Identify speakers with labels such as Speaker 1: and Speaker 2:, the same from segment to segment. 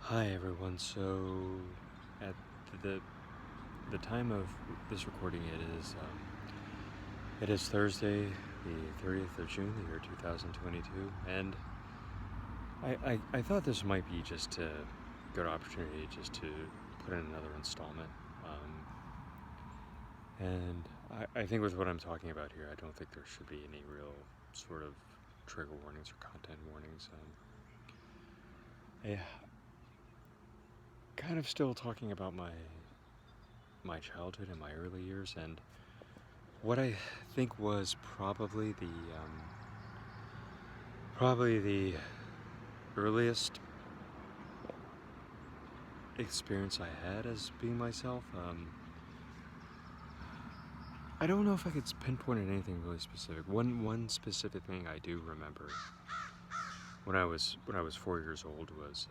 Speaker 1: Hi everyone. So at the the time of this recording, it is Thursday, the 30th of June, the year 2022, and I thought this might be just a good opportunity just to put in another installment. And I think with what I'm talking about here, I don't think there should be any real sort of trigger warnings or content warnings. I kind of still talking about my childhood and my early years, and what I think was probably the earliest experience I had as being myself. I don't know if I could pinpoint at anything really specific. One specific thing I do remember when I was 4 years old was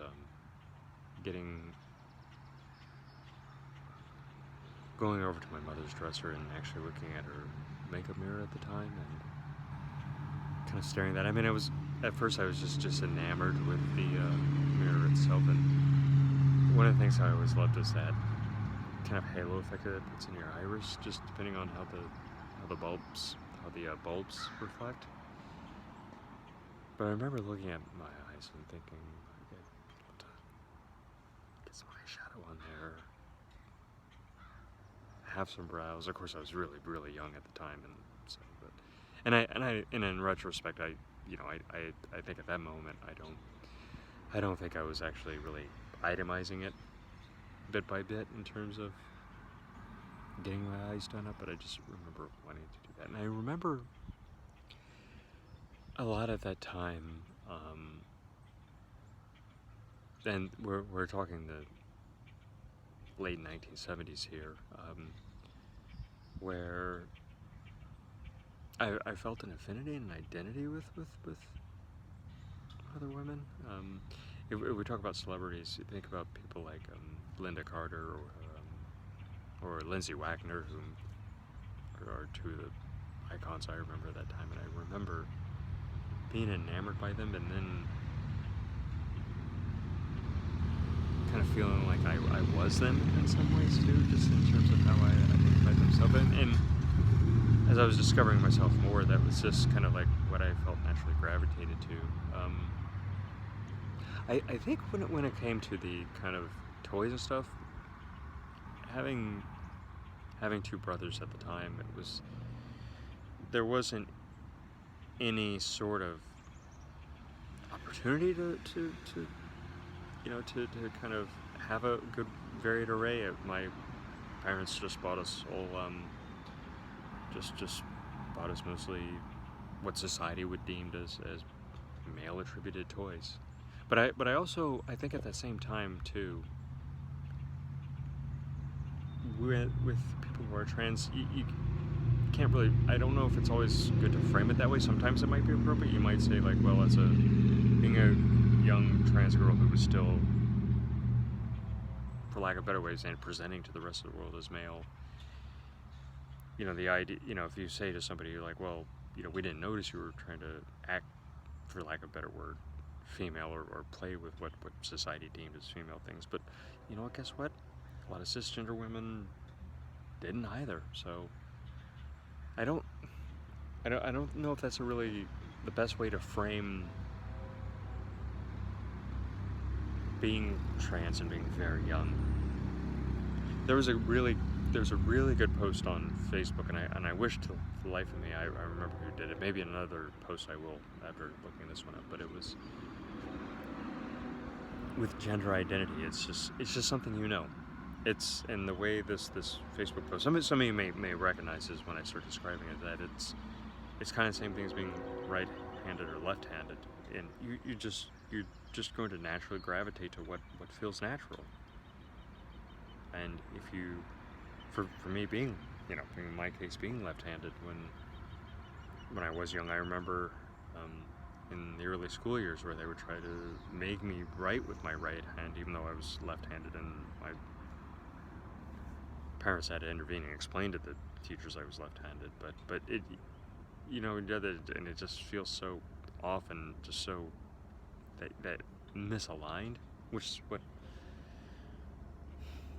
Speaker 1: going over to my mother's dresser and actually looking at her makeup mirror at the time and kind of staring at that. I mean, at first I was just enamored with the mirror itself, and one of the things I always loved is that kind of halo effect that it puts in your iris, just depending on how the bulbs reflect. But I remember looking at my eyes and thinking, okay, get some eyeshadow on there, have some brows. Of course, I was really, really young at the time, and so, and in retrospect, I think at that moment, I don't think I was actually really itemizing it bit by bit in terms of getting my eyes done up, but I just remember wanting to do that. And I remember a lot at that time, and we're talking the late 1970s here, where I felt an affinity and an identity with other women. If we talk about celebrities, you think about people like Linda Carter or Lindsay Wagner, who are two of the icons I remember at that time, and I remember being enamored by them, and then kind of feeling like I was them in some ways too, just in terms of how I identified myself. And as I was discovering myself more, that was just kind of like what I felt naturally gravitated to. I think when it came to the kind of toys and stuff, having two brothers at the time, there wasn't any sort of opportunity to kind of have a good varied array. My parents just bought us all just bought us mostly what society would deem as male attributed toys. But I also think at the same time too, with people who are trans, you can't really, I don't know if it's always good to frame it that way. Sometimes it might be appropriate. You might say like, well, being a young trans girl who was still, for lack of better ways, and presenting to the rest of the world as male, the idea, if you say to somebody like, well, we didn't notice you were trying to act, for lack of a better word, female, or play with what society deemed as female things. But guess what? A lot of cisgender women didn't either. So I don't know if that's really the best way to frame being trans and being very young. There's a really good post on Facebook, and I wish to the life of me I remember who did it. Maybe another post I will after looking this one up. But it was with gender identity. It's just something It's in the way this Facebook post. Some of you may recognize this when I start describing it. That it's kind of the same thing as being right-handed or left-handed, and you're just going to naturally gravitate to what feels natural. And if you, for me being in my case being left-handed, when I was young, I remember in the early school years where they would try to make me write with my right hand, even though I was left-handed, and my parents had to intervene and explain to the teachers I was left-handed. But it, and it just feels so often just so that misaligned, which is what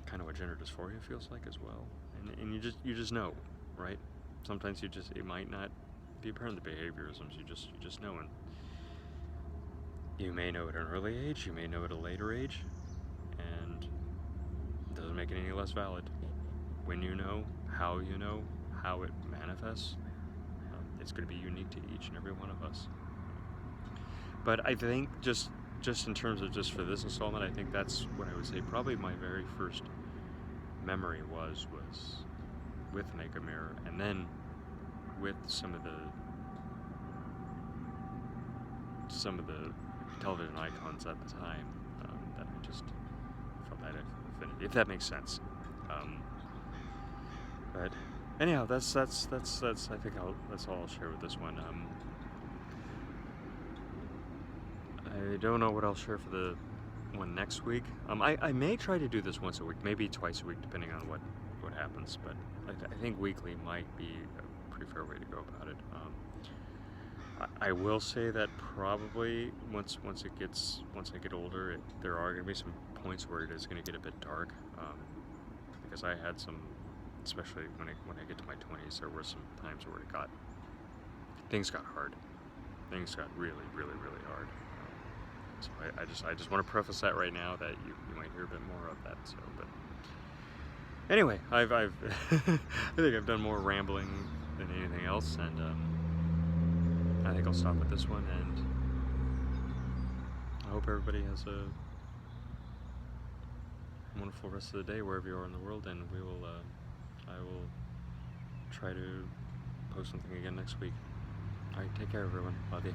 Speaker 1: kind of what gender dysphoria feels like as well. And you just know, right? Sometimes it might not be apparent, the behaviorisms, you just know, and you may know at an early age, you may know at a later age, and it doesn't make it any less valid. When you know, how it manifests, it's going to be unique to each and every one of us. But I think just in terms of just for this installment, I think that's what I would say probably my very first memory was with Make a Mirror, and then with some of the television icons at the time, that I just felt that affinity, if that makes sense. But anyhow, that's I think that's all I'll share with this one. I don't know what I'll share for the one next week. I may try to do this once a week, maybe twice a week, depending on what happens. But I think weekly might be a pretty fair way to go about it. I will say that probably once I get older, there are going to be some points where it is going to get a bit dark, because I had some, especially when I get to my 20s, there were some times where things got hard. Things got really, really, really hard. So I just want to preface that right now, that you might hear a bit more of that. So, but anyway, I've I think I've done more rambling than anything else, and I think I'll stop with this one, and I hope everybody has a wonderful rest of the day wherever you are in the world, and I will try to post something again next week. Alright, take care everyone. Love you.